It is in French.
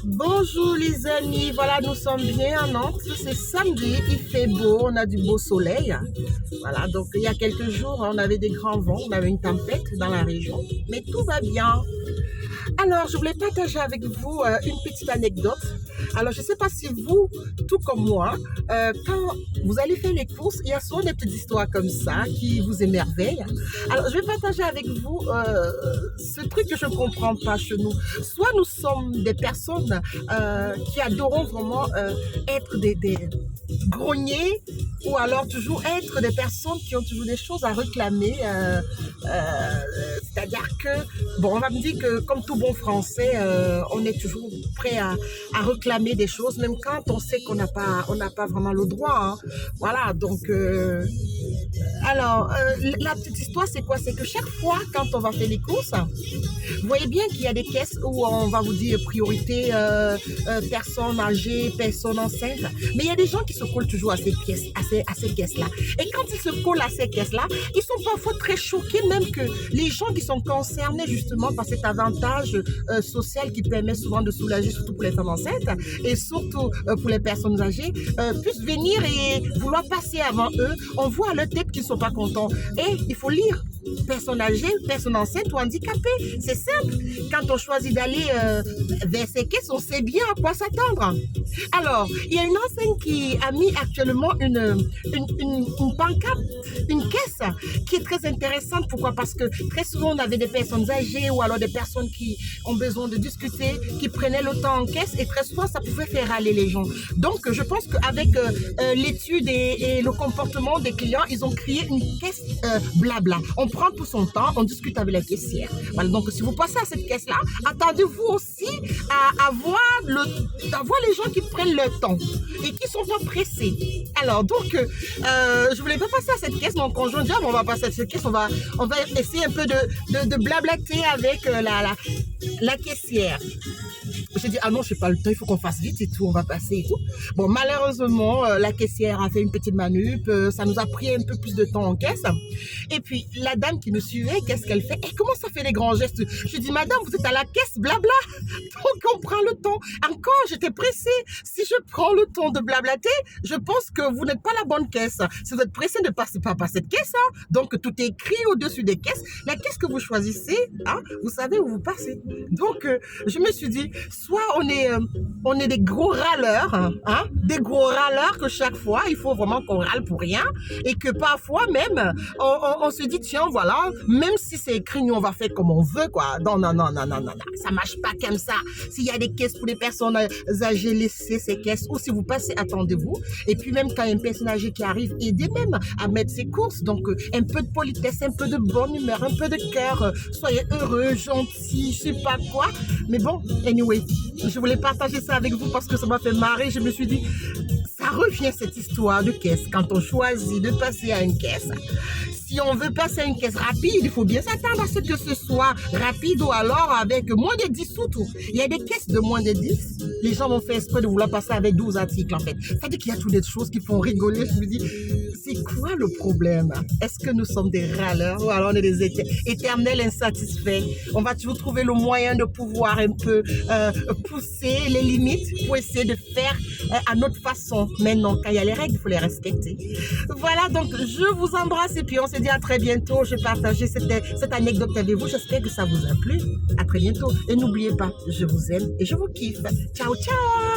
Bonjour les amis, voilà nous sommes bien à Nantes, c'est samedi, il fait beau, on a du beau soleil. Voilà, donc il y a quelques jours on avait des grands vents, on avait une tempête dans la région, mais tout va bien. Alors, je voulais partager avec vous une petite anecdote. Alors, je ne sais pas si vous, tout comme moi, quand vous allez faire les courses, il y a souvent des petites histoires comme ça qui vous émerveillent. Alors, je vais partager avec vous ce truc que je ne comprends pas chez nous. Soit nous sommes des personnes qui adorons vraiment être des grogners, ou alors toujours être des personnes qui ont toujours des choses à réclamer. C'est-à-dire que, bon, on va me dire que comme tout bon français, on est toujours prêt à réclamer des choses, même quand on sait on n'a pas vraiment le droit. Hein. Voilà, donc, alors, la petite histoire, c'est quoi? C'est que chaque fois, quand on va faire les courses, vous voyez bien qu'il y a des caisses où on va vous dire priorité personnes âgées, personnes enceintes. Mais il y a des gens qui se collent toujours à ces pièces, à ces caisses-là. Et quand ils se collent à ces caisses-là, ils sont parfois très choqués, même que les gens qui sont concernés justement par cet avantage social qui permet souvent de soulager, surtout pour les femmes enceintes et surtout pour les personnes âgées, puissent venir et vouloir passer avant eux. On voit à leur tête qu'ils ne sont pas contents. Et il faut lire. Personne âgée, personne enceinte ou handicapée. C'est simple. Quand on choisit d'aller vers ces caisses, on sait bien à quoi s'attendre. Alors, il y a une enseigne qui a mis actuellement une pancarte, une caisse qui est très intéressante. Pourquoi? Parce que très souvent, on avait des personnes âgées ou alors des personnes qui ont besoin de discuter, qui prenaient le temps en caisse et très souvent, ça pouvait faire râler les gens. Donc, je pense qu'avec l'étude et le comportement des clients, ils ont créé une caisse blabla. On prend tout son temps, on discute avec la caissière. Voilà, donc si vous passez à cette caisse-là, attendez-vous aussi à voir les gens qui prennent leur temps et qui sont pas pressés. Alors donc, je voulais pas passer à cette caisse, mon conjoint dit, on va passer à cette caisse, on va essayer un peu de blablater avec la caissière. J'ai dit, ah non, je n'ai pas le temps, il faut qu'on fasse vite et tout, on va passer et tout. Bon, malheureusement, la caissière a fait une petite manip, ça nous a pris un peu plus de temps en caisse. Et puis, la dame qui nous suivait, qu'est-ce qu'elle fait? Elle commence à faire des grands gestes. Je dis, madame, vous êtes à la caisse, blabla. Donc, on prend le temps. Encore, j'étais pressée. Si je prends le temps de blablater, je pense que vous n'êtes pas la bonne caisse. Si vous êtes pressé de passer pas par cette caisse, hein, donc tout est écrit au-dessus des caisses. La caisse que vous choisissez, hein, vous savez où vous passez. Donc, je me suis dit, soit on est des gros râleurs, hein, des gros râleurs que chaque fois, il faut vraiment qu'on râle pour rien et que parfois même, on se dit, tiens, voilà, même si c'est écrit, nous, on va faire comme on veut, quoi. Non, non, non, non, non, non, non, ça marche pas comme ça. S'il y a des caisses pour les personnes âgées, laissez ces caisses ou si vous passez, attendez-vous. Et puis même quand il y a une personne âgée qui arrive, aidez même à mettre ses courses. Donc, un peu de politesse, un peu de bonne humeur, un peu de cœur, soyez heureux, gentil, je sais pas quoi. Mais bon, anyway, je voulais partager ça avec vous parce que ça m'a fait marrer. Je me suis dit, ça revient cette histoire de caisse. Quand on choisit de passer à une caisse, si on veut passer à une caisse rapide, il faut bien s'attendre à ce que ce soit rapide ou alors avec moins de 10 sous-tout. Il y a des caisses de moins de 10. Les gens vont faire exprès de vouloir passer avec 12 articles en fait. Ça veut dire qu'il y a toutes des choses qui font rigoler. Je me dis, c'est quoi le problème? Est-ce que nous sommes des râleurs ou alors on est des éternels insatisfaits? On va toujours trouver le moyen de pouvoir un peu pousser les limites pour essayer de faire à notre façon. Mais non, quand il y a les règles, il faut les respecter. Voilà, donc je vous embrasse et puis on se dit à très bientôt. Je partageais cette anecdote avec vous. J'espère que ça vous a plu. À très bientôt. Et n'oubliez pas, je vous aime et je vous kiffe. Ciao, ciao!